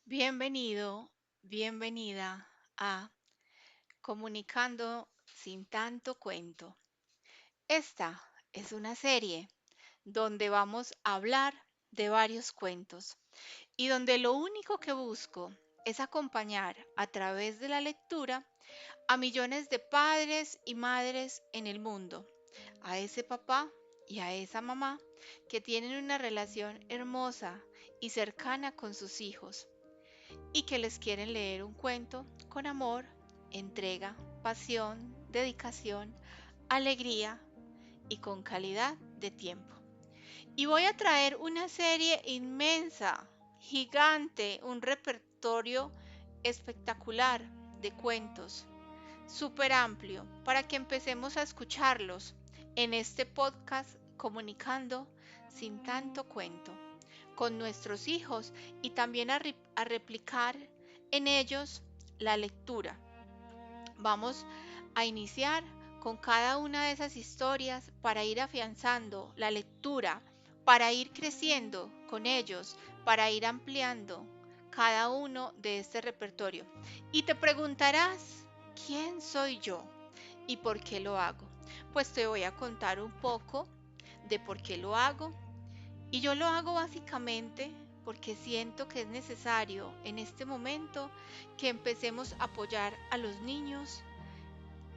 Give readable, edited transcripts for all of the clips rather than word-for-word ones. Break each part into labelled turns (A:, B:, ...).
A: Bienvenido, bienvenida a Comunicando sin tanto cuento. Esta es una serie donde vamos a hablar de varios cuentos y donde lo único que busco es acompañar a través de la lectura a millones de padres y madres en el mundo, a ese papá y a esa mamá que tienen una relación hermosa y cercana con sus hijos y que les quieren leer un cuento con amor, entrega, pasión, dedicación, alegría y con calidad de tiempo. Y voy a traer una serie inmensa, gigante, un repertorio espectacular de cuentos, súper amplio, para que empecemos a escucharlos en este podcast comunicando sin tanto cuento con nuestros hijos y también a replicar en ellos la lectura. Vamos a iniciar con cada una de esas historias para ir afianzando la lectura, para ir creciendo con ellos, para ir ampliando cada uno de este repertorio. Y te preguntarás, ¿quién soy yo y por qué lo hago? Pues te voy a contar un poco de por qué lo hago y yo lo hago básicamente porque siento que es necesario en este momento que empecemos a apoyar a los niños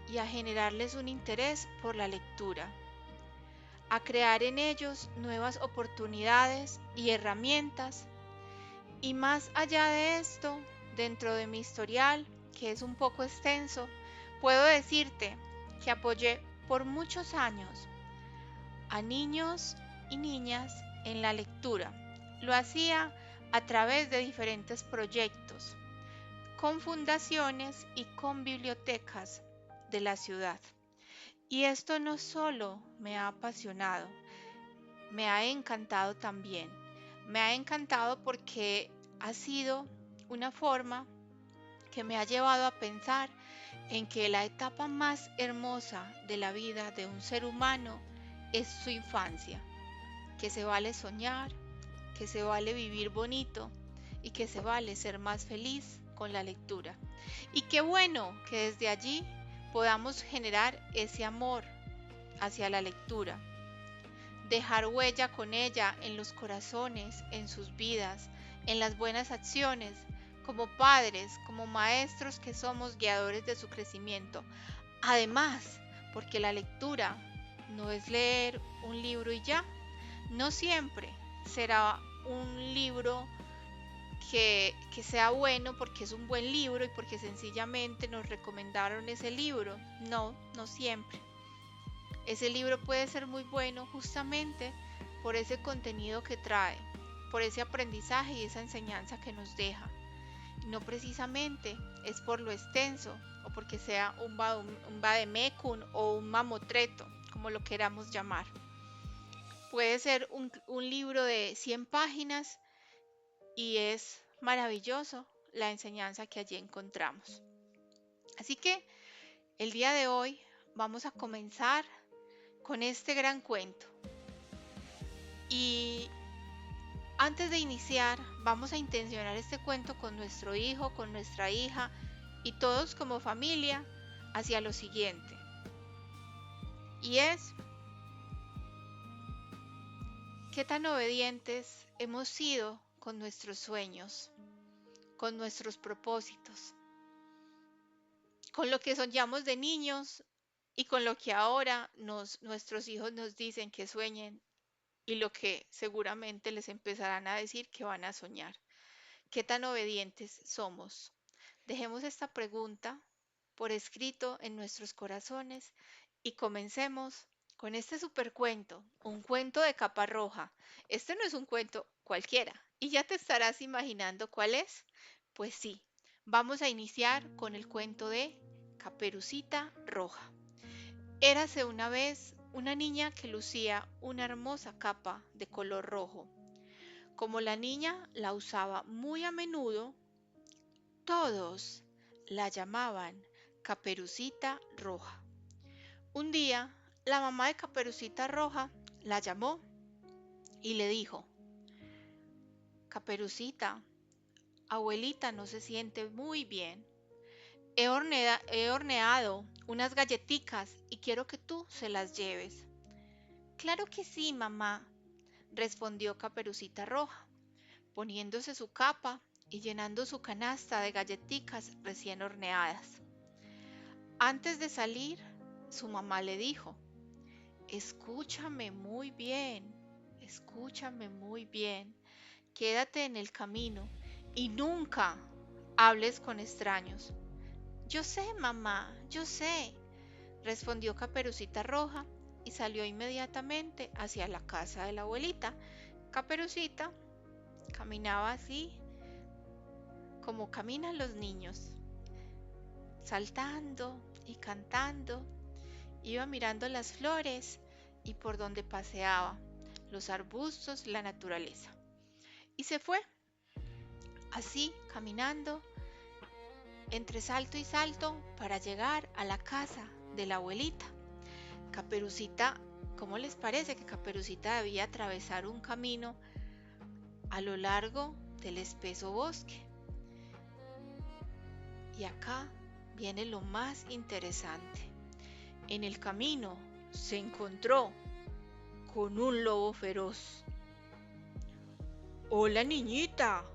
A: y a generarles un interés por la lectura, a crear en ellos nuevas oportunidades y herramientas. Y más allá de esto, dentro de mi historial, que es un poco extenso, puedo decirte que apoyé por muchos años a niños y niñas en la lectura. Lo hacía a través de diferentes proyectos, con fundaciones y con bibliotecas de la ciudad. Y esto no solo me ha apasionado, me ha encantado también. Me ha encantado porque ha sido una forma que me ha llevado a pensar en que la etapa más hermosa de la vida de un ser humano es su infancia, que se vale soñar, que se vale vivir bonito y que se vale ser más feliz con la lectura. Y qué bueno que desde allí podamos generar ese amor hacia la lectura, dejar huella con ella en los corazones, en sus vidas, en las buenas acciones, como padres, como maestros que somos guiadores de su crecimiento. Además, porque la lectura no es leer un libro y ya, no siempre será un libro que sea bueno porque es un buen libro y porque sencillamente nos recomendaron ese libro. No, no siempre. Ese libro puede ser muy bueno justamente por ese contenido que trae, por ese aprendizaje y esa enseñanza que nos deja. Y no precisamente es por lo extenso o porque sea un vademecum o un mamotreto, como lo queramos llamar. Puede ser un libro de 100 páginas y es maravilloso la enseñanza que allí encontramos. Así que el día de hoy vamos a comenzar con este gran cuento. Y antes de iniciar, vamos a intencionar este cuento con nuestro hijo, con nuestra hija y todos como familia hacia lo siguiente. Y es, ¿qué tan obedientes hemos sido con nuestros sueños, con nuestros propósitos, con lo que soñamos de niños y con lo que ahora nuestros hijos nos dicen que sueñen y lo que seguramente les empezarán a decir que van a soñar? ¿Qué tan obedientes somos? Dejemos esta pregunta por escrito en nuestros corazones y comencemos con este supercuento, un cuento de capa roja. Este no es un cuento cualquiera y ya te estarás imaginando cuál es. Pues sí, vamos a iniciar con el cuento de Caperucita Roja. Érase una vez una niña que lucía una hermosa capa de color rojo. Como la niña la usaba muy a menudo, todos la llamaban Caperucita Roja. Un día, la mamá de Caperucita Roja la llamó y le dijo: Caperucita, Abuelita no se siente muy bien. He horneado unas galletitas y quiero que tú se las lleves. Claro que sí, mamá, respondió Caperucita Roja, poniéndose su capa y llenando su canasta de galletitas recién horneadas. Antes de salir, su mamá le dijo: escúchame muy bien, quédate en el camino y nunca hables con extraños. Yo sé, mamá, yo sé, respondió Caperucita Roja y salió inmediatamente hacia la casa de la abuelita. Caperucita caminaba así como caminan los niños, saltando y cantando. Iba mirando las flores y por donde paseaba, los arbustos, la naturaleza. Y se fue, así, caminando, entre salto y salto, para llegar a la casa de la abuelita. Caperucita, ¿cómo les parece que Caperucita debía atravesar un camino a lo largo del espeso bosque? Y acá viene lo más interesante. En el camino se encontró con un lobo feroz. Hola, niñita,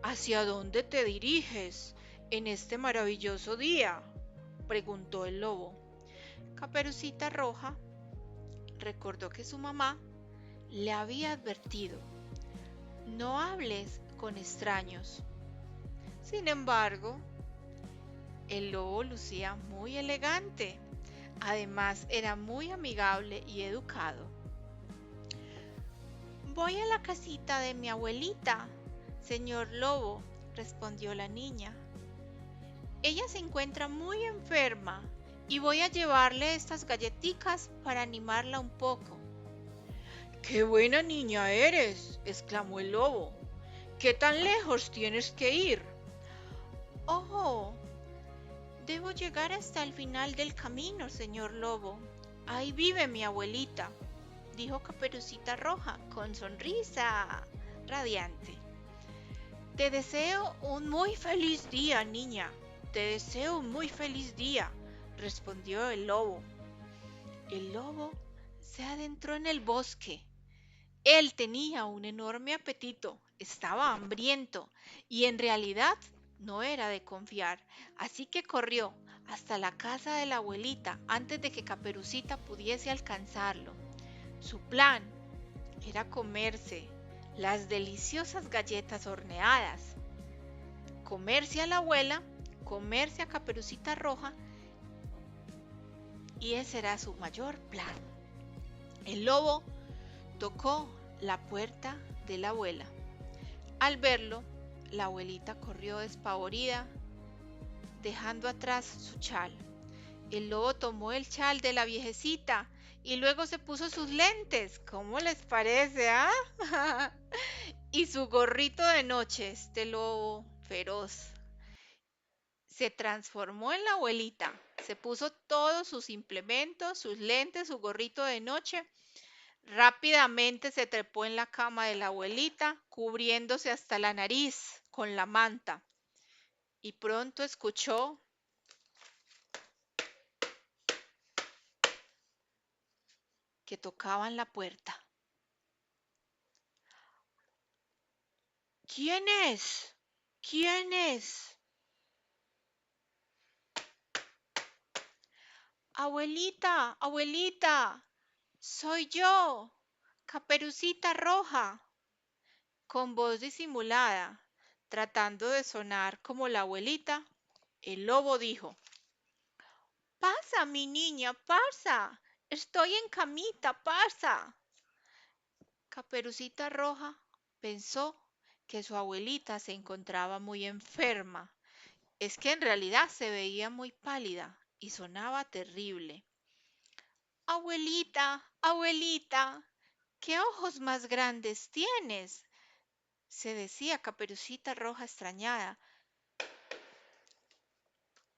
A: ¿hacia dónde te diriges en este maravilloso día?, preguntó el lobo. Caperucita Roja recordó que su mamá le había advertido: no hables con extraños. Sin embargo, el lobo lucía muy elegante. Además, era muy amigable y educado. Voy a la casita de mi abuelita, señor lobo, respondió la niña. Ella se encuentra muy enferma y voy a llevarle estas galletitas para animarla un poco. ¡Qué buena niña eres!, exclamó el lobo. ¿Qué tan lejos tienes que ir? Oh, debo llegar hasta el final del camino, señor lobo. Ahí vive mi abuelita, dijo Caperucita Roja con sonrisa radiante. Te deseo un muy feliz día, niña. Te deseo un muy feliz día, respondió el lobo. El lobo se adentró en el bosque. Él tenía un enorme apetito, estaba hambriento y en realidad no era de confiar, así que corrió hasta la casa de la abuelita antes de que Caperucita pudiese alcanzarlo. Su plan era comerse las deliciosas galletas horneadas, comerse a la abuela, comerse a Caperucita Roja, y ese era su mayor plan. El lobo tocó la puerta de la abuela. Al verlo, la abuelita corrió despavorida, dejando atrás su chal. El lobo tomó el chal de la viejecita y luego se puso sus lentes. ¿Cómo les parece, ah? Y su gorrito de noche, este lobo feroz. Se transformó en la abuelita. Se puso todos sus implementos, sus lentes, su gorrito de noche. Rápidamente se trepó en la cama de la abuelita, cubriéndose hasta la nariz con la manta. Y pronto escuchó que tocaban la puerta. ¿Quién es? ¿Quién es? Abuelita, abuelita, soy yo, Caperucita Roja, con voz disimulada, tratando de sonar como la abuelita. El lobo dijo: pasa, mi niña, pasa. Estoy en camita, pasa. Caperucita Roja pensó que su abuelita se encontraba muy enferma. Es que en realidad se veía muy pálida y sonaba terrible. Abuelita, abuelita, ¿qué ojos más grandes tienes?, se decía Caperucita Roja extrañada.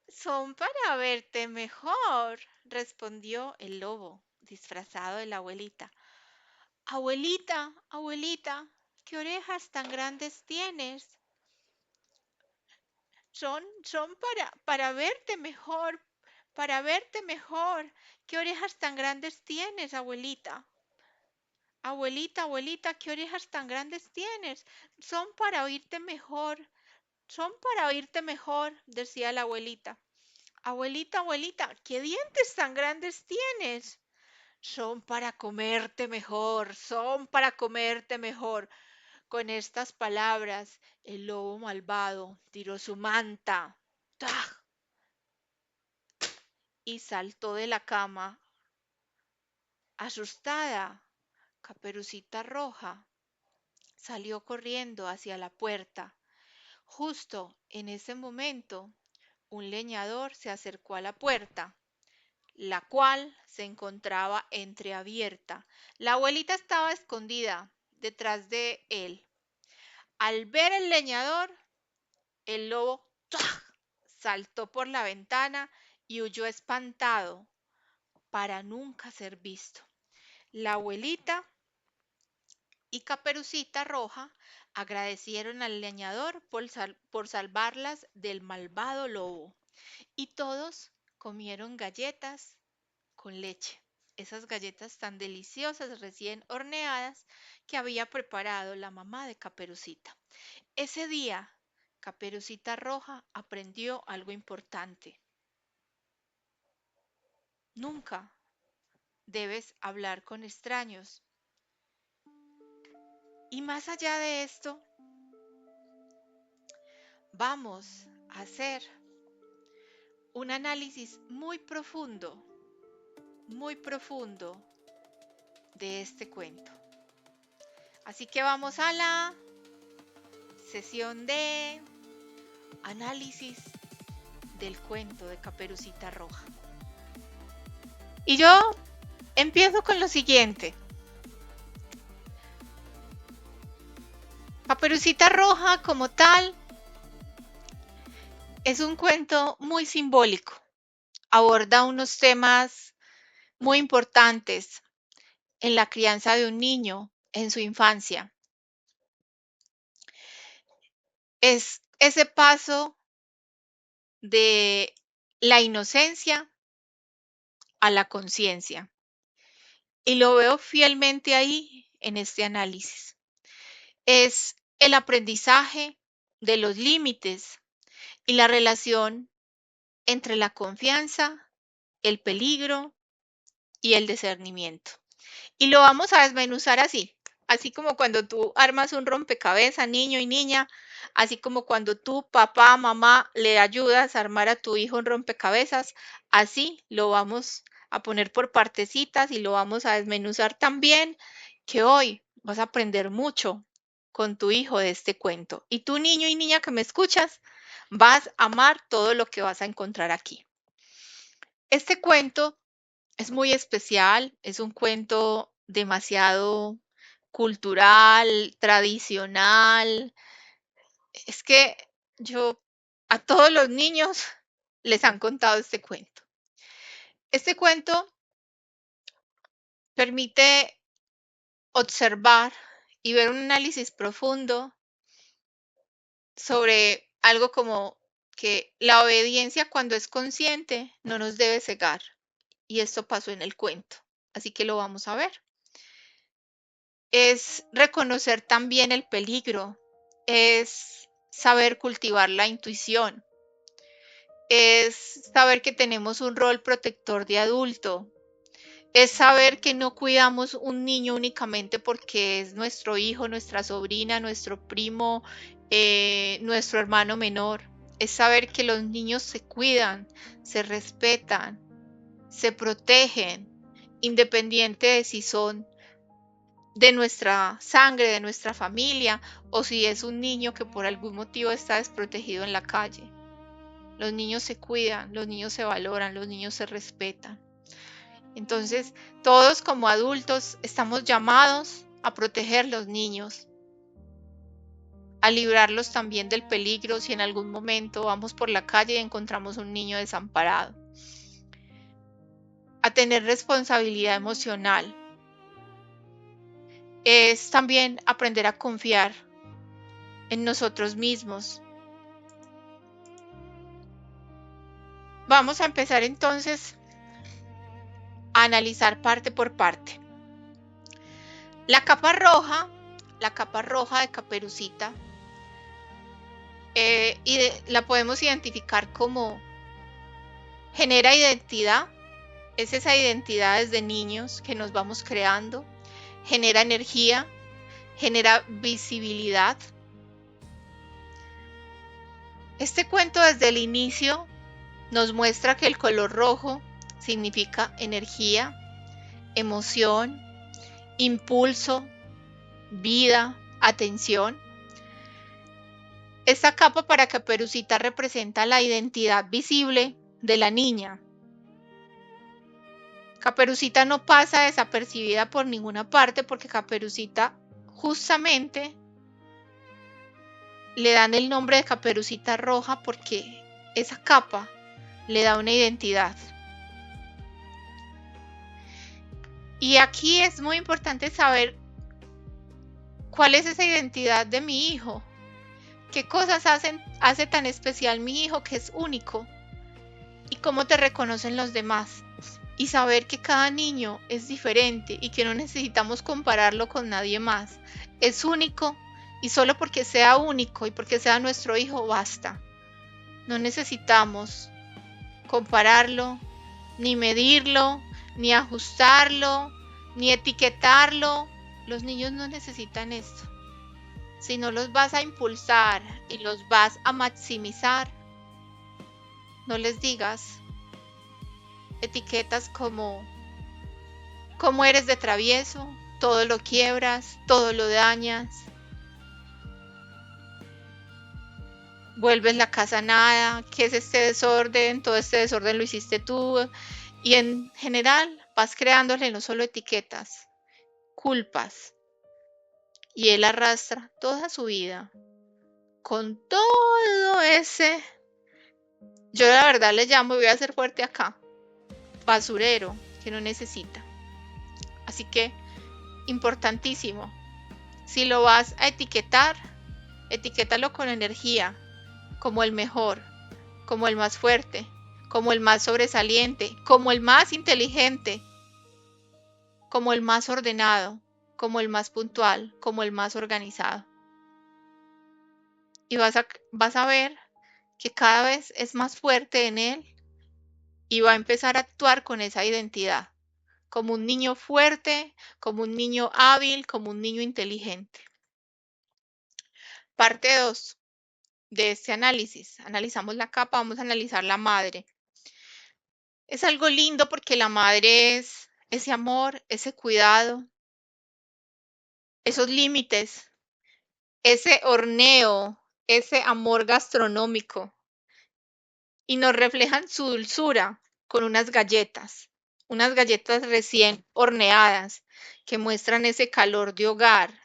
A: Son para verte mejor, respondió el lobo, disfrazado de la abuelita. Abuelita, abuelita, ¿qué orejas tan grandes tienes? son para verte mejor, para verte mejor. ¿Qué orejas tan grandes tienes, abuelita? Abuelita, ¿qué orejas tan grandes tienes? Son para oírte mejor, son para oírte mejor, decía la abuelita. Abuelita, ¿qué dientes tan grandes tienes? Son para comerte mejor, son para comerte mejor. Con estas palabras, el lobo malvado tiró su manta, ¡tah!, y saltó de la cama. Asustada, Caperucita Roja salió corriendo hacia la puerta. Justo en ese momento, un leñador se acercó a la puerta, la cual se encontraba entreabierta. La abuelita estaba escondida detrás de él. Al ver el leñador, el lobo ¡tuah!, saltó por la ventana y huyó espantado para nunca ser visto. La abuelita y Caperucita Roja agradecieron al leñador por salvarlas del malvado lobo y todos comieron galletas con leche, esas galletas tan deliciosas recién horneadas que había preparado la mamá de Caperucita. Ese día, Caperucita Roja aprendió algo importante. Nunca debes hablar con extraños. Y más allá de esto, vamos a hacer un análisis muy profundo de este cuento. Así que vamos a la sesión de análisis del cuento de Caperucita Roja. Y yo empiezo con lo siguiente. Caperucita Roja, como tal, es un cuento muy simbólico. Aborda unos temas muy importantes en la crianza de un niño en su infancia. Es ese paso de la inocencia a la conciencia. Y lo veo fielmente ahí en este análisis. Es el aprendizaje de los límites y la relación entre la confianza, el peligro y el discernimiento. Y lo vamos a desmenuzar así como cuando tú armas un rompecabezas, niño y niña, así como cuando tú, papá, mamá, le ayudas a armar a tu hijo un rompecabezas, así lo vamos a poner por partecitas y lo vamos a desmenuzar también, que hoy vas a aprender mucho con tu hijo de este cuento. Y tú, niño y niña que me escuchas, vas a amar todo lo que vas a encontrar aquí. Este cuento es muy especial, es un cuento demasiado cultural, tradicional. Es que yo a todos los niños les han contado este cuento. Este cuento permite observar y ver un análisis profundo sobre algo como que la obediencia cuando es consciente no nos debe cegar. Y esto pasó en el cuento. Así que lo vamos a ver. Es reconocer también el peligro, es saber cultivar la intuición, es saber que tenemos un rol protector de adulto, es saber que no cuidamos un niño únicamente porque es nuestro hijo, nuestra sobrina, nuestro primo, nuestro hermano menor. Es saber que los niños se cuidan, se respetan, se protegen, independiente de si son de nuestra sangre, de nuestra familia, o si es un niño que por algún motivo está desprotegido en la calle. Los niños se cuidan, los niños se valoran, los niños se respetan. Entonces, todos como adultos estamos llamados a proteger los niños, a librarlos también del peligro si en algún momento vamos por la calle y encontramos un niño desamparado, a tener responsabilidad emocional. Es también aprender a confiar en nosotros mismos, Vamos a empezar entonces a analizar parte por parte. La capa roja de Caperucita, la podemos identificar como genera identidad. Es esa identidad desde niños que nos vamos creando. Genera energía, genera visibilidad. Este cuento desde el inicio nos muestra que el color rojo significa energía, emoción, impulso, vida, atención. Esta capa para Caperucita representa la identidad visible de la niña. Caperucita no pasa desapercibida por ninguna parte porque Caperucita justamente le dan el nombre de Caperucita Roja porque esa capa le da una identidad. Y aquí es muy importante saber cuál es esa identidad de mi hijo. ¿Qué cosas hace tan especial mi hijo que es único? ¿Y cómo te reconocen los demás? Y saber que cada niño es diferente y que no necesitamos compararlo con nadie más. Es único y solo porque sea único y porque sea nuestro hijo basta. No necesitamos compararlo, ni medirlo, ni ajustarlo, ni etiquetarlo. Los niños no necesitan esto. Si no los vas a impulsar y los vas a maximizar, no les digas etiquetas como cómo eres de travieso, todo lo quiebras, todo lo dañas, vuelves la casa nada, ¿qué es este desorden? Todo este desorden lo hiciste tú. Y en general vas creándole no solo etiquetas, culpas. Y él arrastra toda su vida con todo ese, yo la verdad le llamo, y voy a ser fuerte acá, basurero que no necesita. Así que, importantísimo, si lo vas a etiquetar, etiquétalo con energía, como el mejor, como el más fuerte, como el más sobresaliente, como el más inteligente, como el más ordenado, como el más puntual, como el más organizado. Y vas a ver que cada vez es más fuerte en él y va a empezar a actuar con esa identidad, como un niño fuerte, como un niño hábil, como un niño inteligente. Parte 2 de este análisis. Analizamos la capa, vamos a analizar la madre. Es algo lindo porque la madre es ese amor, ese cuidado, esos límites, ese horneo, ese amor gastronómico. Y nos reflejan su dulzura con unas galletas recién horneadas que muestran ese calor de hogar,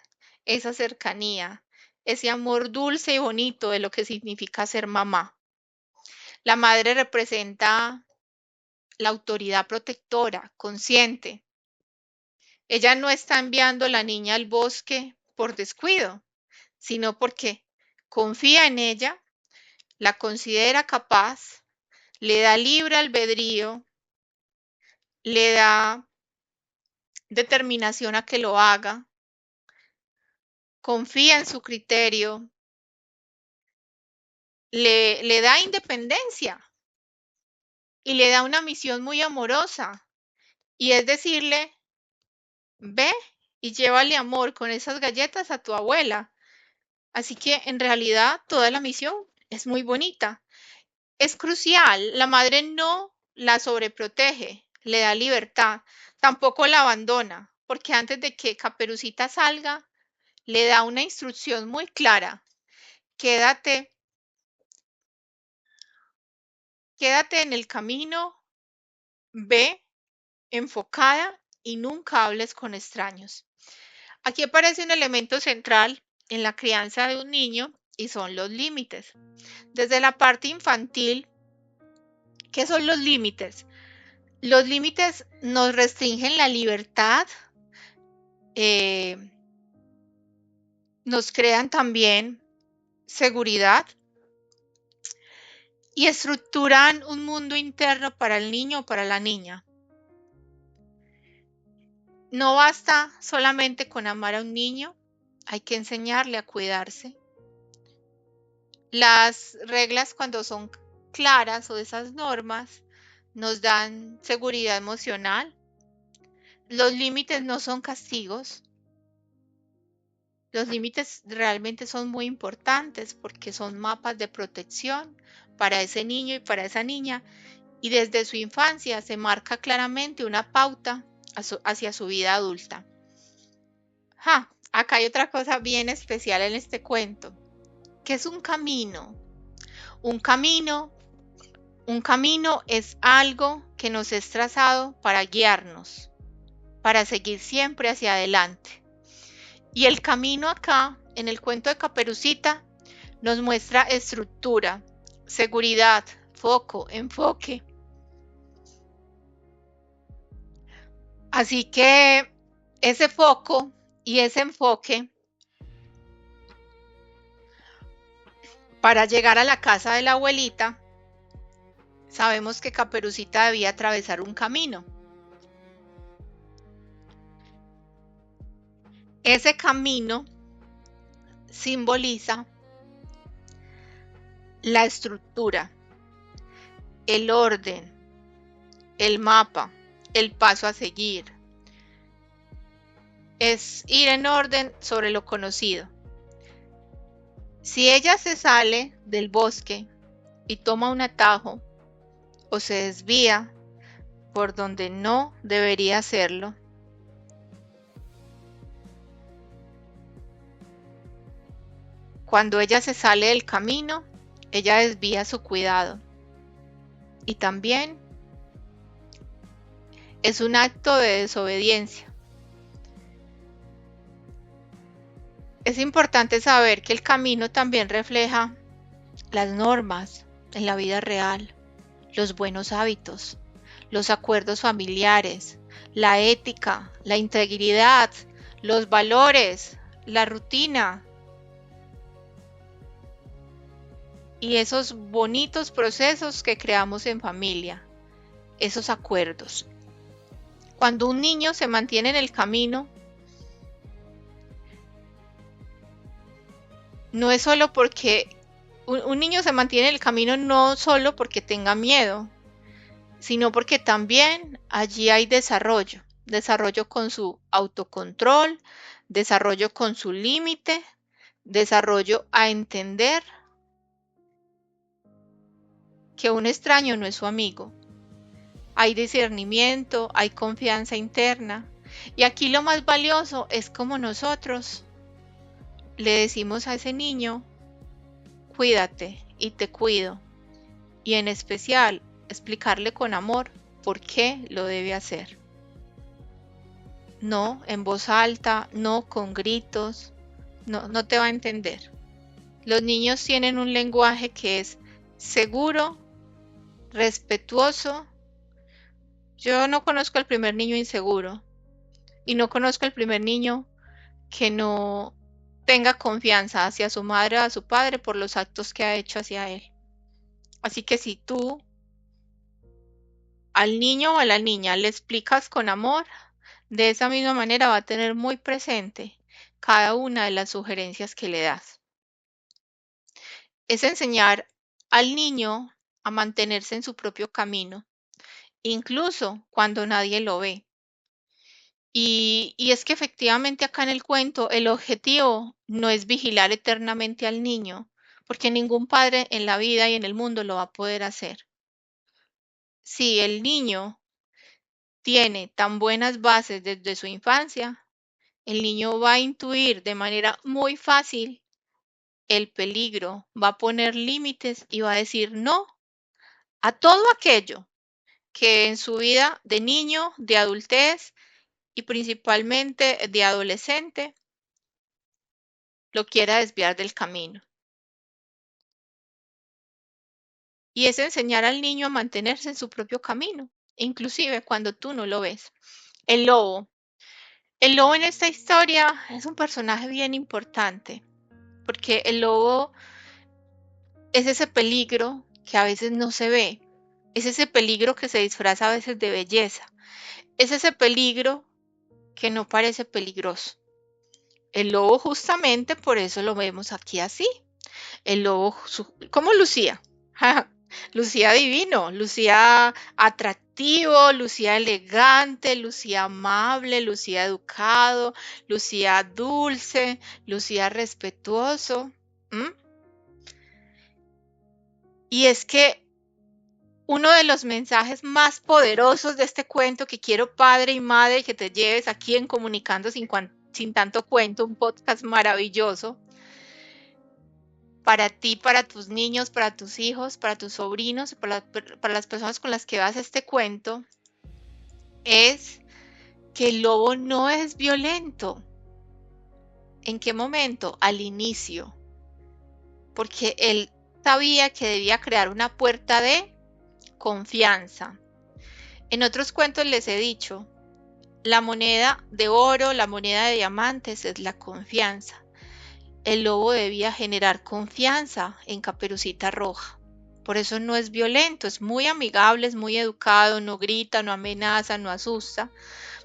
A: esa cercanía, ese amor dulce y bonito de lo que significa ser mamá. La madre representa la autoridad protectora, consciente. Ella no está enviando a la niña al bosque por descuido, sino porque confía en ella, la considera capaz, le da libre albedrío, le da determinación a que lo haga, confía en su criterio, le da independencia y le da una misión muy amorosa. Y es decirle, ve y llévale amor con esas galletas a tu abuela. Así que en realidad toda la misión es muy bonita. Es crucial, la madre no la sobreprotege, le da libertad, tampoco la abandona, porque antes de que Caperucita salga, le da una instrucción muy clara. Quédate, quédate en el camino, ve enfocada y nunca hables con extraños. Aquí aparece un elemento central en la crianza de un niño y son los límites. Desde la parte infantil, ¿qué son los límites? Los límites nos restringen la libertad, eh, nos crean también seguridad y estructuran un mundo interno para el niño o para la niña. No basta solamente con amar a un niño, hay que enseñarle a cuidarse. Las reglas, cuando son claras, o esas normas nos dan seguridad emocional. Los límites no son castigos. Los límites realmente son muy importantes porque son mapas de protección para ese niño y para esa niña, y desde su infancia se marca claramente una pauta hacia su vida adulta. Acá hay otra cosa bien especial en este cuento, que es un camino. Un camino, un camino es algo que nos es trazado para guiarnos, para seguir siempre hacia adelante. Y el camino acá, en el cuento de Caperucita, nos muestra estructura, seguridad, foco, enfoque. Así que ese foco y ese enfoque para llegar a la casa de la abuelita, sabemos que Caperucita debía atravesar un camino. Ese camino simboliza la estructura, el orden, el mapa, el paso a seguir. Es ir en orden sobre lo conocido. Si ella se sale del bosque y toma un atajo o se desvía por donde no debería hacerlo, cuando ella se sale del camino, ella desvía su cuidado. Y también es un acto de desobediencia. Es importante saber que el camino también refleja las normas en la vida real, los buenos hábitos, los acuerdos familiares, la ética, la integridad, los valores, la rutina y esos bonitos procesos que creamos en familia, esos acuerdos. Cuando un niño se mantiene en el camino, no es solo porque un niño se mantiene en el camino no solo porque tenga miedo, sino porque también allí hay desarrollo, desarrollo con su autocontrol, desarrollo con su límite, desarrollo a entender que un extraño no es su amigo. Hay discernimiento, hay confianza interna, y aquí lo más valioso es como nosotros le decimos a ese niño: cuídate y te cuido, y en especial explicarle con amor por qué lo debe hacer. No en voz alta, no con gritos, no te va a entender. Los niños tienen un lenguaje que es seguro, respetuoso. Yo no conozco el primer niño inseguro y no conozco el primer niño que no tenga confianza hacia su madre o a su padre por los actos que ha hecho hacia él. Así que si tú al niño o a la niña le explicas con amor, de esa misma manera va a tener muy presente cada una de las sugerencias que le das. Es enseñar al niño a mantenerse en su propio camino, incluso cuando nadie lo ve. Y es que efectivamente acá en el cuento el objetivo no es vigilar eternamente al niño, porque ningún padre en la vida y en el mundo lo va a poder hacer. Si el niño tiene tan buenas bases desde su infancia, el niño va a intuir de manera muy fácil el peligro, va a poner límites y va a decir no a todo aquello que en su vida de niño, de adultez y principalmente de adolescente lo quiera desviar del camino. Y es enseñar al niño a mantenerse en su propio camino, inclusive cuando tú no lo ves. El lobo. El lobo en esta historia es un personaje bien importante, porque el lobo es ese peligro que a veces no se ve. Es ese peligro que se disfraza a veces de belleza. Es ese peligro que no parece peligroso. El lobo justamente por eso lo vemos aquí así. El lobo, ¿cómo lucía? Lucía divino, lucía atractivo, lucía elegante, lucía amable, lucía educado, lucía dulce, lucía respetuoso. ¿m? Y es que uno de los mensajes más poderosos de este cuento que quiero, padre y madre, que te lleves aquí en Comunicando sin tanto cuento, un podcast maravilloso para ti, para tus niños, para tus hijos, para tus sobrinos, para las personas con las que vas este cuento, es que el lobo no es violento. ¿En qué momento? Al inicio. Porque él sabía que debía crear una puerta de confianza. En otros cuentos les he dicho, la moneda de oro, la moneda de diamantes es la confianza. El lobo debía generar confianza en Caperucita Roja. Por eso no es violento, es muy amigable, es muy educado, no grita, no amenaza, no asusta.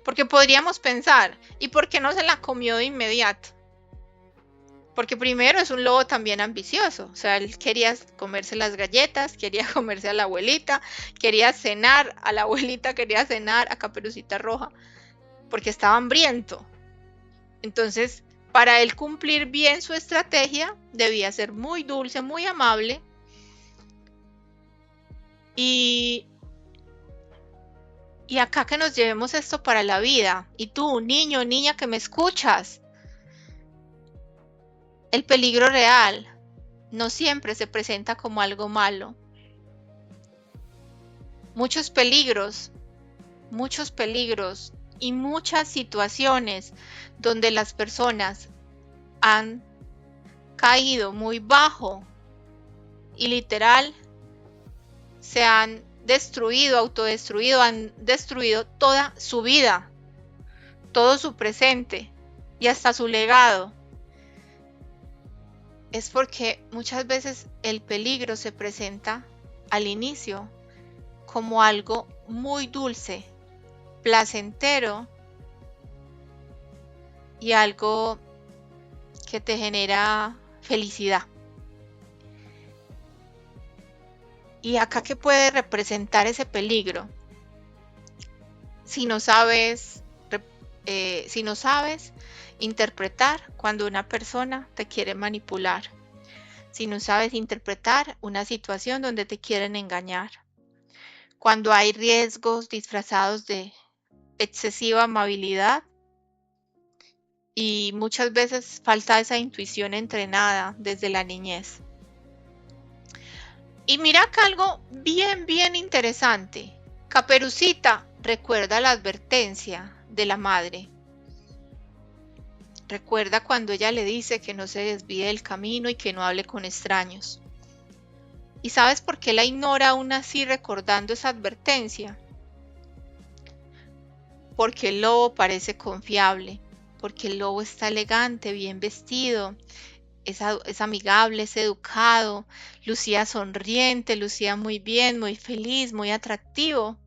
A: Porque podríamos pensar, ¿y por qué no se la comió de inmediato? Porque primero es un lobo también ambicioso, o sea, él quería comerse las galletas, quería comerse a la abuelita, quería cenar a la abuelita, quería cenar a Caperucita Roja, porque estaba hambriento. Entonces, para él cumplir bien su estrategia, debía ser muy dulce, muy amable. Y acá que nos llevemos esto para la vida. Y tú, niño, niña que me escuchas, el peligro real no siempre se presenta como algo malo. Muchos peligros y muchas situaciones donde las personas han caído muy bajo y literal se han destruido, autodestruido, han destruido toda su vida, todo su presente y hasta su legado. Es porque muchas veces el peligro se presenta al inicio como algo muy dulce, placentero y algo que te genera felicidad. ¿Y acá qué puede representar ese peligro? Si no sabes interpretar cuando una persona te quiere manipular, si no sabes interpretar una situación donde te quieren engañar, cuando hay riesgos disfrazados de excesiva amabilidad y muchas veces falta esa intuición entrenada desde la niñez. Y mira acá algo bien interesante. Caperucita recuerda la advertencia de la madre. Recuerda cuando ella le dice que no se desvíe del camino y que no hable con extraños. ¿Y sabes por qué la ignora aún así recordando esa advertencia? Porque el lobo parece confiable, porque el lobo está elegante, bien vestido, es amigable, es educado, lucía sonriente, lucía muy bien, muy feliz, muy atractivo.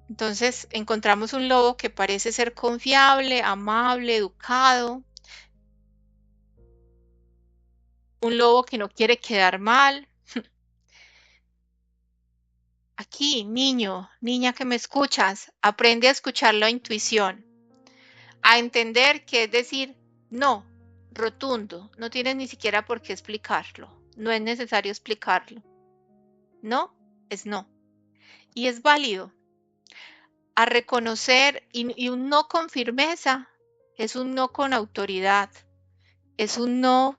A: Entonces encontramos un lobo que parece ser confiable, amable, educado, un lobo que no quiere quedar mal. Aquí, niño, niña que me escuchas, aprende a escuchar la intuición, a entender que es decir no, rotundo, no tienes ni siquiera por qué explicarlo, no es necesario explicarlo. No es no. Y es válido. A reconocer y un no con firmeza es un no con autoridad, es un no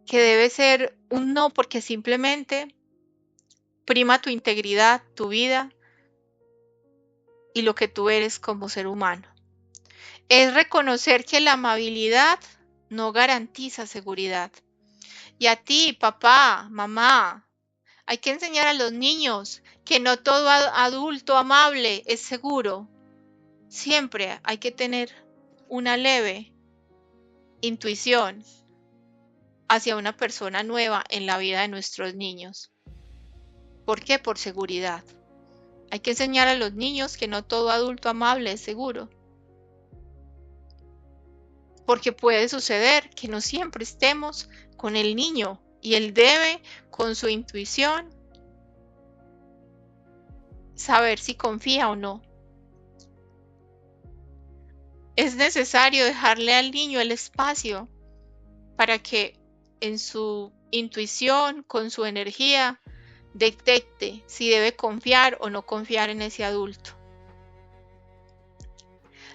A: que debe ser un no porque simplemente prima tu integridad, tu vida y lo que tú eres como ser humano. Es reconocer que la amabilidad no garantiza seguridad. Y a ti, papá, mamá, hay que enseñar a los niños que no todo adulto amable es seguro. Siempre hay que tener una leve intuición hacia una persona nueva en la vida de nuestros niños. ¿Por qué? Por seguridad. Hay que enseñar a los niños que no todo adulto amable es seguro. Porque puede suceder que no siempre estemos con el niño y él debe, con su intuición, saber si confía o no. Es necesario dejarle al niño el espacio para que en su intuición, con su energía, detecte si debe confiar o no confiar en ese adulto.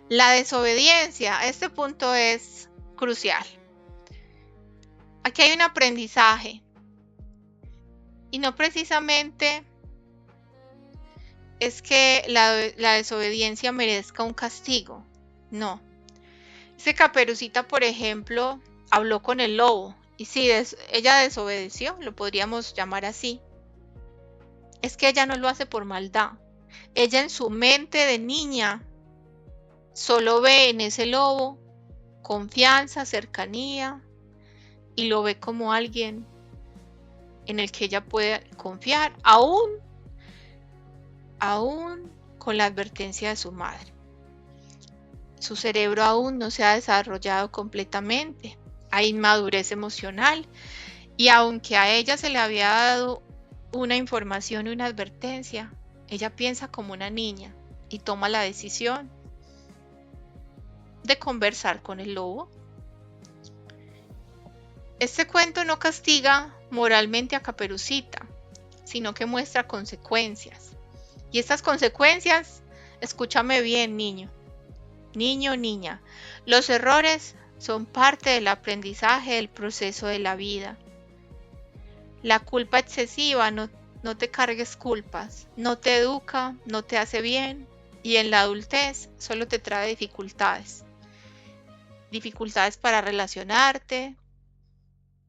A: La desobediencia, este punto es crucial. Aquí hay un aprendizaje y no precisamente es que la desobediencia merezca un castigo, no. Ese Caperucita, por ejemplo, habló con el lobo y sí, ella desobedeció, lo podríamos llamar así. Es que ella no lo hace por maldad. Ella en su mente de niña solo ve en ese lobo confianza, cercanía y lo ve como alguien en el que ella puede confiar, aún con la advertencia de su madre. Su cerebro aún no se ha desarrollado completamente, hay inmadurez emocional y aunque a ella se le había dado una información y una advertencia, ella piensa como una niña y toma la decisión de conversar con el lobo. Este cuento no castiga moralmente a Caperucita, sino que muestra consecuencias. Y estas consecuencias, escúchame bien, niño, niña, los errores son parte del aprendizaje del proceso de la vida. La culpa excesiva, no te cargues culpas, no te educa, no te hace bien y en la adultez solo te trae dificultades. Dificultades para relacionarte,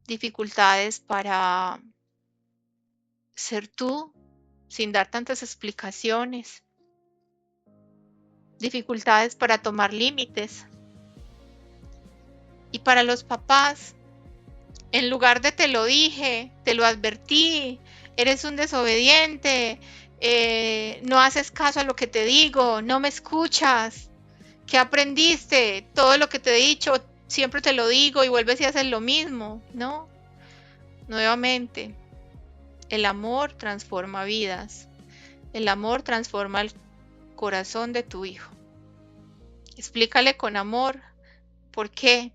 A: dificultades para ser tú sin dar tantas explicaciones, dificultades para tomar límites. Y para los papás, en lugar de te lo dije, te lo advertí, eres un desobediente, no haces caso a lo que te digo, no me escuchas, ¿qué aprendiste? Todo lo que te he dicho, siempre te lo digo y vuelves y haces lo mismo, ¿no? Nuevamente, el amor transforma vidas, el amor transforma el corazón de tu hijo. Explícale con amor por qué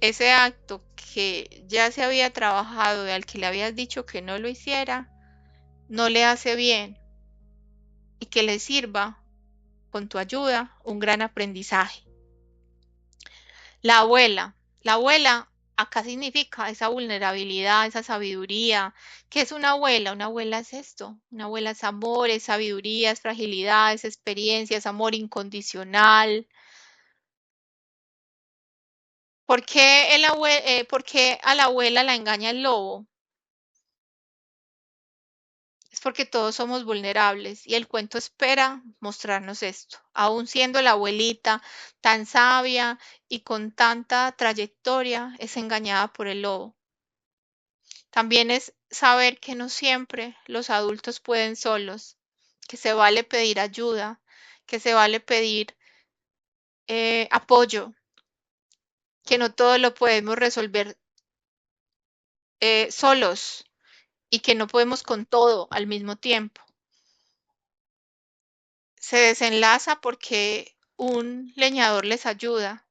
A: ese acto que ya se había trabajado y al que le habías dicho que no lo hiciera, no le hace bien y que le sirva, con tu ayuda, un gran aprendizaje. La abuela acá significa esa vulnerabilidad, esa sabiduría. ¿Qué es una abuela? Una abuela es esto, una abuela es amor, es sabiduría, es fragilidad, es experiencia, es amor incondicional. ¿Por qué a la abuela la engaña el lobo? Es porque todos somos vulnerables y el cuento espera mostrarnos esto. Aún siendo la abuelita tan sabia y con tanta trayectoria, es engañada por el lobo. También es saber que no siempre los adultos pueden solos, que se vale pedir ayuda, que se vale pedir apoyo, que no todo lo podemos resolver solos y que no podemos con todo al mismo tiempo. Se desenlaza porque un leñador les ayuda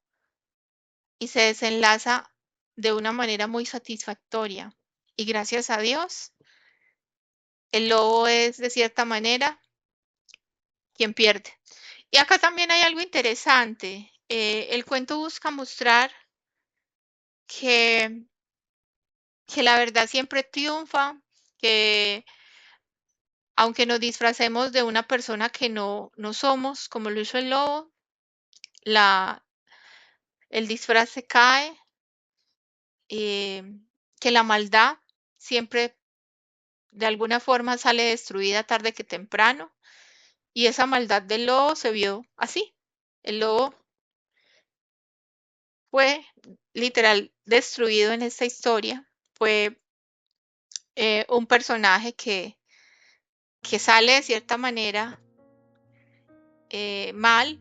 A: y se desenlaza de una manera muy satisfactoria. Y gracias a Dios, el lobo es de cierta manera quien pierde. Y acá también hay algo interesante. El cuento busca mostrar que, que la verdad siempre triunfa, que aunque nos disfracemos de una persona que no somos, como lo hizo el lobo, la, el disfraz se cae, eh, que la maldad siempre de alguna forma sale destruida tarde que temprano, y esa maldad del lobo se vio así. El lobo fue literal destruido en esta historia fue un personaje que sale de cierta manera mal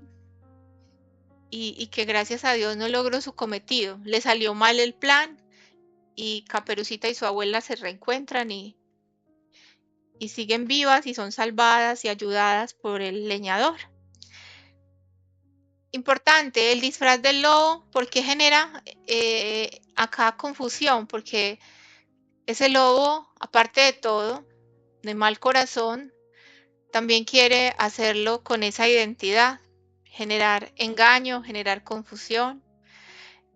A: y que gracias a Dios no logró su cometido. Le salió mal el plan y Caperucita y su abuela se reencuentran y siguen vivas y son salvadas y ayudadas por el leñador. Importante, el disfraz del lobo, porque genera acá confusión, porque ese lobo, aparte de todo, de mal corazón, también quiere hacerlo con esa identidad, generar engaño, generar confusión.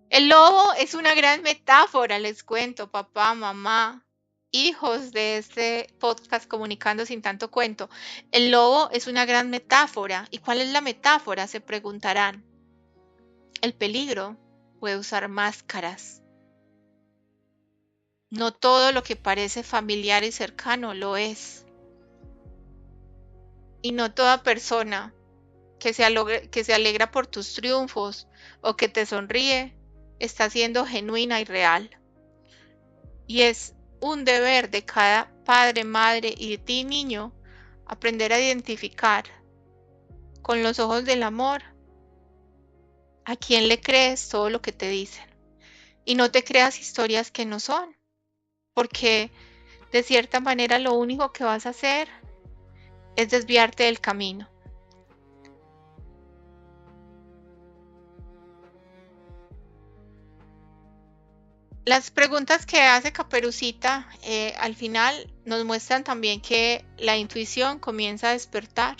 A: El lobo es una gran metáfora, les cuento, papá, mamá, hijos de este podcast Comunicando sin tanto cuento. El lobo es una gran metáfora. ¿Y cuál es la metáfora? Se preguntarán. El peligro puede usar máscaras. No todo lo que parece familiar y cercano lo es. Y no toda persona que se alegra por tus triunfos o que te sonríe está siendo genuina y real. Y es un deber de cada padre, madre y de ti, niño, aprender a identificar con los ojos del amor a quién le crees todo lo que te dicen. Y no te creas historias que no son, porque de cierta manera lo único que vas a hacer es desviarte del camino. Las preguntas que hace Caperucita al final nos muestran también que la intuición comienza a despertar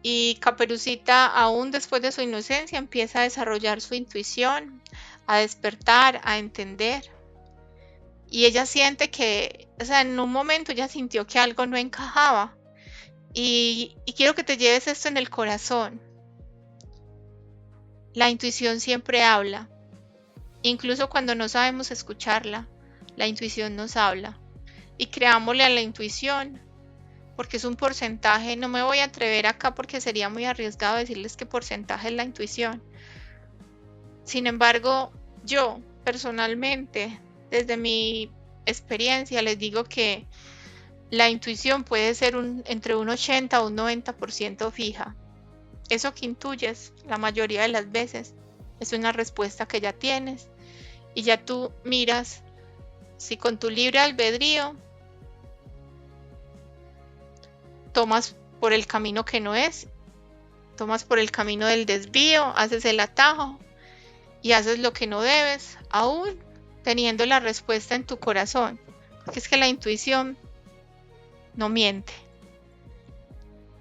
A: y Caperucita, aún después de su inocencia, empieza a desarrollar su intuición, a despertar, a entender. Y ella siente que, o sea, en un momento ella sintió que algo no encajaba. Y quiero que te lleves esto en el corazón. La intuición siempre habla, incluso cuando no sabemos escucharla. La intuición nos habla. Y creámosle a la intuición, porque es un porcentaje. No me voy a atrever acá porque sería muy arriesgado decirles qué porcentaje es la intuición. Sin embargo, yo personalmente, desde mi experiencia, les digo que la intuición puede ser entre un 80 o un 90% fija. Eso que intuyes la mayoría de las veces es una respuesta que ya tienes y ya tú miras si con tu libre albedrío tomas por el camino que no es, tomas por el camino del desvío, haces el atajo y haces lo que no debes, aún teniendo la respuesta en tu corazón, porque es que la intuición no miente.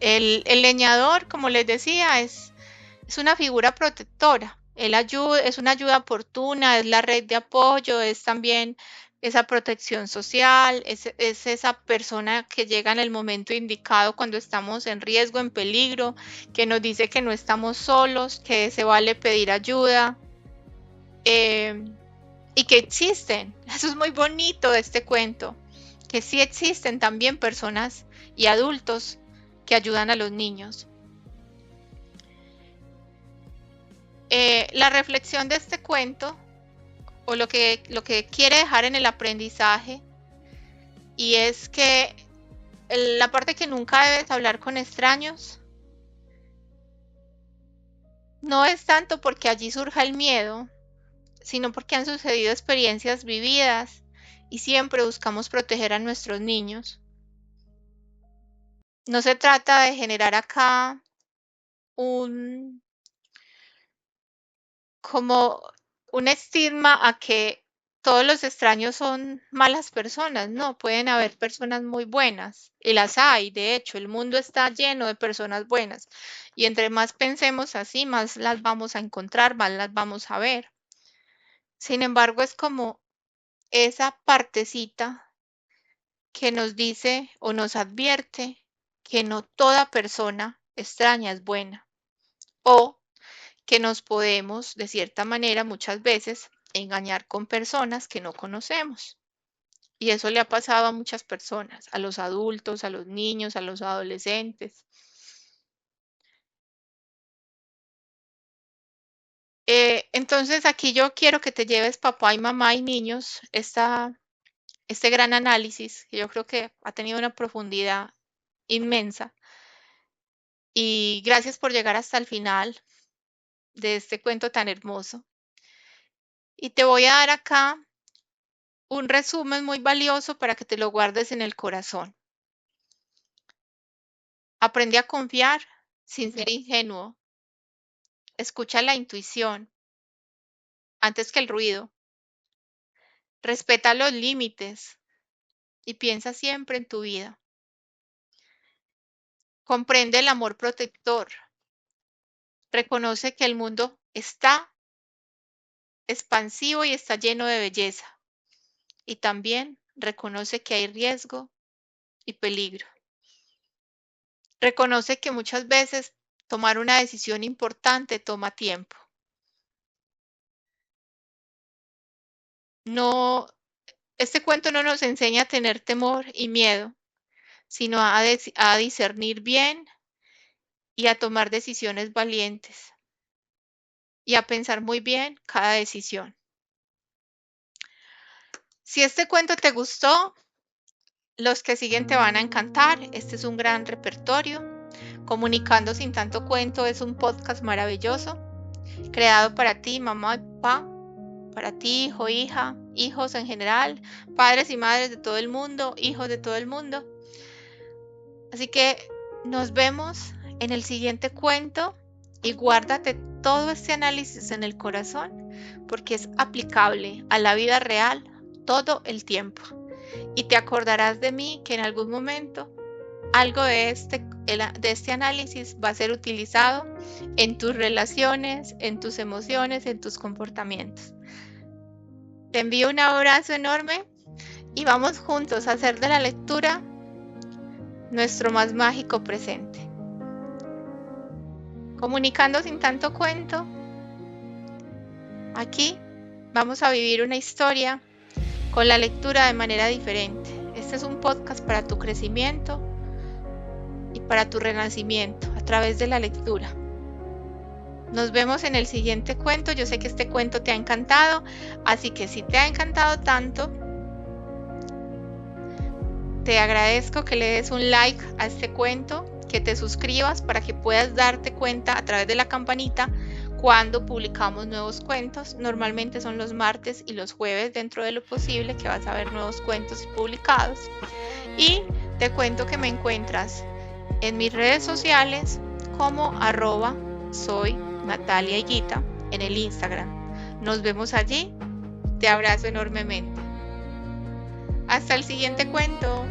A: El leñador, como les decía, es una figura protectora. Él ayuda, es una ayuda oportuna, es la red de apoyo, es también esa protección social, es esa persona que llega en el momento indicado cuando estamos en riesgo, en peligro, que nos dice que no estamos solos, que se vale pedir ayuda. Y que existen, eso es muy bonito de este cuento, que sí existen también personas y adultos que ayudan a los niños. La reflexión de este cuento, o lo que quiere dejar en el aprendizaje, y es que la parte que nunca debes hablar con extraños, no es tanto porque allí surja el miedo, sino porque han sucedido experiencias vividas y siempre buscamos proteger a nuestros niños. No se trata de generar acá un como un estigma a que todos los extraños son malas personas. No, pueden haber personas muy buenas y las hay. De hecho, el mundo está lleno de personas buenas y entre más pensemos así, más las vamos a encontrar, más las vamos a ver. Sin embargo, es como esa partecita que nos dice o nos advierte que no toda persona extraña es buena o que nos podemos, de cierta manera, muchas veces engañar con personas que no conocemos. Y eso le ha pasado a muchas personas, a los adultos, a los niños, a los adolescentes. Entonces aquí yo quiero que te lleves papá y mamá y niños este gran análisis, que yo creo que ha tenido una profundidad inmensa. Y gracias por llegar hasta el final de este cuento tan hermoso. Y te voy a dar acá un resumen muy valioso para que te lo guardes en el corazón. Aprende a confiar sin ser ingenuo. Escucha la intuición antes que el ruido. Respeta los límites y piensa siempre en tu vida. Comprende el amor protector. Reconoce que el mundo está expansivo y está lleno de belleza. Y también reconoce que hay riesgo y peligro. Reconoce que muchas veces tomar una decisión importante toma tiempo. No, este cuento no nos enseña a tener temor y miedo, sino a discernir bien y a tomar decisiones valientes y a pensar muy bien cada decisión. Si este cuento te gustó, los que siguen te van a encantar. Este es un gran repertorio. Comunicando sin tanto cuento es un podcast maravilloso, creado para ti, mamá y papá, para ti, hijo, hija, hijos en general, padres y madres de todo el mundo, hijos de todo el mundo. Así que nos vemos en el siguiente cuento y guárdate todo este análisis en el corazón porque es aplicable a la vida real todo el tiempo. Y te acordarás de mí que en algún momento algo de este análisis va a ser utilizado en tus relaciones, en tus emociones, en tus comportamientos. Te envío un abrazo enorme y vamos juntos a hacer de la lectura nuestro más mágico presente. Comunicando sin tanto cuento, aquí vamos a vivir una historia con la lectura de manera diferente. Este es un podcast para tu crecimiento y para tu renacimiento a través de la lectura. Nos vemos en el siguiente cuento. Yo sé que este cuento te ha encantado, así que si te ha encantado tanto, te agradezco que le des un like a este cuento, que te suscribas para que puedas darte cuenta a través de la campanita cuando publicamos nuevos cuentos. Normalmente son los martes y los jueves, dentro de lo posible, que vas a ver nuevos cuentos publicados. Y te cuento que me encuentras en mis redes sociales como @soy Natalia Higuita en el Instagram. Nos vemos allí. Te abrazo enormemente. Hasta el siguiente cuento.